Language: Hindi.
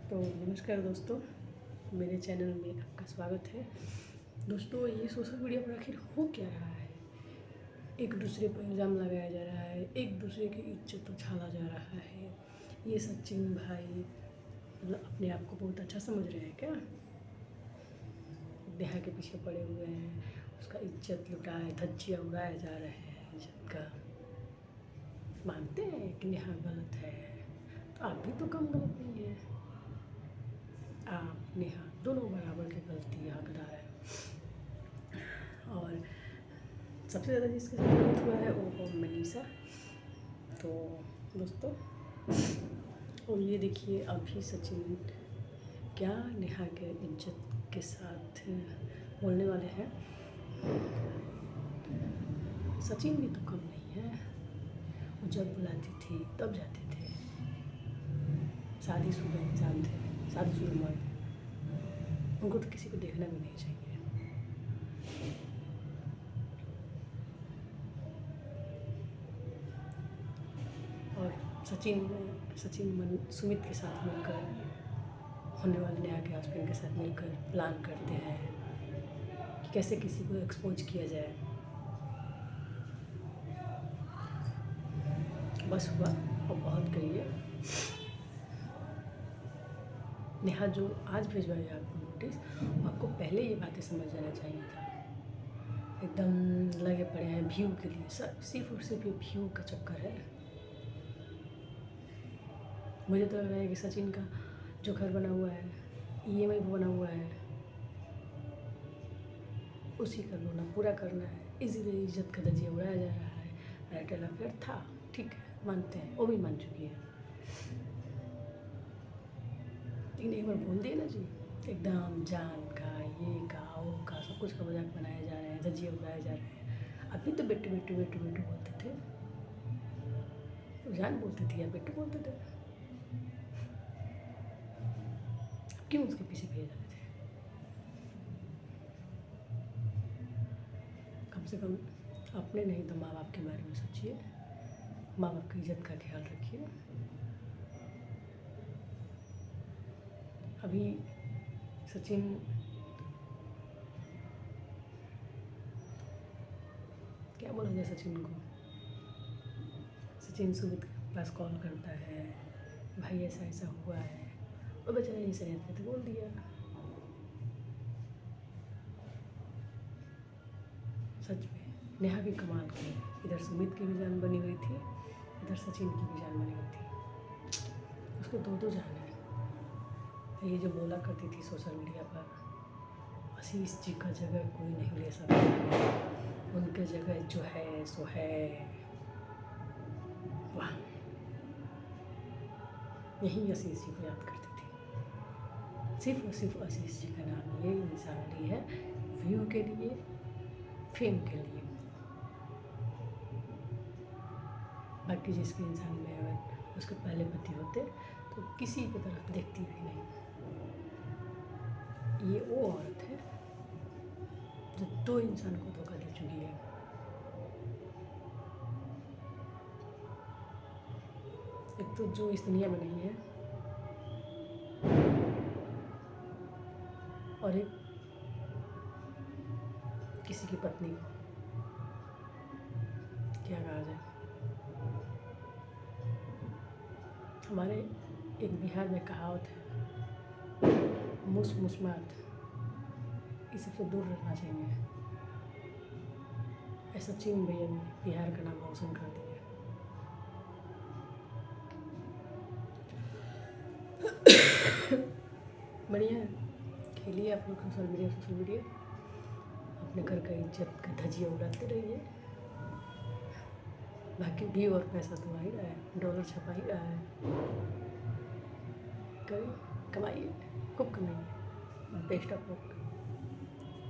तो नमस्कार दोस्तों, मेरे चैनल में आपका स्वागत है। दोस्तों, ये सोशल मीडिया पर आखिर हो क्या रहा है? एक दूसरे पर इल्ज़ाम लगाया जा रहा है, एक दूसरे की इज्जत उछाला जा रहा है। ये सचिन भाई मतलब अपने आप को बहुत अच्छा समझ रहे हैं क्या? नेहा के पीछे पड़े हुए हैं, उसका इज्जत लुटाए धज्जियाँ उड़ाए जा रहे हैं इज्जत का। मानते हैं कि नेहा गलत है, तो आप भी तो कम गलत नहीं है। आप नेहा दोनों बराबर की गलती हकदार है। और सबसे ज़्यादा जिसके साथ गलत हुआ है वो मनीषा। तो दोस्तों, और ये देखिए अभी सचिन क्या नेहा के इज्जत के साथ बोलने वाले हैं। सचिन भी तो कम नहीं है, वो जब बुलाती थी तब जाते थे। शादीशुदा इंसान थे, शादीशुदा मर्द थे, उनको तो किसी को देखना भी नहीं चाहिए। और सचिन सुमित के साथ मिलकर होने वाले नेहा के हस्बैंड के साथ मिलकर प्लान करते हैं कि कैसे किसी को एक्सपोज किया जाए। बस हुआ और बहुत करिए। नेहा जो आज भिजवाई आपको नोटिस, आपको पहले ये बातें समझ जाना चाहिए था। एकदम लगे पड़े हैं व्यू के लिए, सिर्फ और सिर्फ ये व्यू का चक्कर है। मुझे तो लग रहा है कि सचिन का जो घर बना हुआ है, EMI पे बना हुआ है, उसी का लोना पूरा करना है। इसीलिए इज्जत का धज्जियाँ उड़ाया जा रहा है। मैरिटल अफेयर था, ठीक है, मानते हैं, वो भी मान चुकी है, लेकिन एक बार बोल दिए ना जी, एकदम जान का ये का वो का सब कुछ का मजाक बनाया जा रहे हैं, धज्जियाँ उड़ाए जा रहे हैं। अभी तो बेटू बेटू बेटू बेटू बोलते थे, जान बोलती थी या बेटू बोलते थे, क्यों उसके पीछे भेज रहे थे? कम से कम अपने नहीं तो माँ बाप के बारे में सोचिए, माँ बाप की इज्जत का ख्याल रखिए। अभी सचिन क्या बोला जाए सचिन को, सचिन सुमित के पास कॉल करता है, भाई ऐसा ऐसा हुआ है, और बेचारा ऐसे रहते तो बोल दिया। सच में नेहा भी कमाल की, इधर सुमित की भी जान बनी हुई थी, इधर सचिन की भी जान बनी हुई थी। उसके दो जान है। ये जो बोला करती थी सोशल मीडिया पर, आशीष जी का जगह कोई नहीं ले सकता, उनके जगह जो है सो है। वाह, यही आशीष जी को याद करती थी। सिर्फ और सिर्फ आशीष जी का नाम ये इंसान ली है व्यू के लिए, फेम के लिए। बाकी जिसके इंसान में अगर उसके पहले पति होते तो किसी की तरफ देखती भी नहीं। ये वो औरत है जो दो इंसान को धोखा दे चुकी है। एक तो जो इस दुनिया में नहीं है, और एक किसी की पत्नी को। क्या कहा जाए, हमारे एक बिहार में कहावत है, मुस्मात, इस सबसे दूर रहना चाहिए। ऐसा सचिन भैया ने बिहार का नाम रोशन कर दिया। बढ़िया है, खेलिए आप लोग सोशल मीडिया, अपने घर का इज्जत का धज्जियाँ उड़ाते रहिए। बाकी भी और पैसा तो आ ही रहा है, डॉलर छपा ही रहा है। करिए, कमाइए, खूब कमाइए। Best of luck.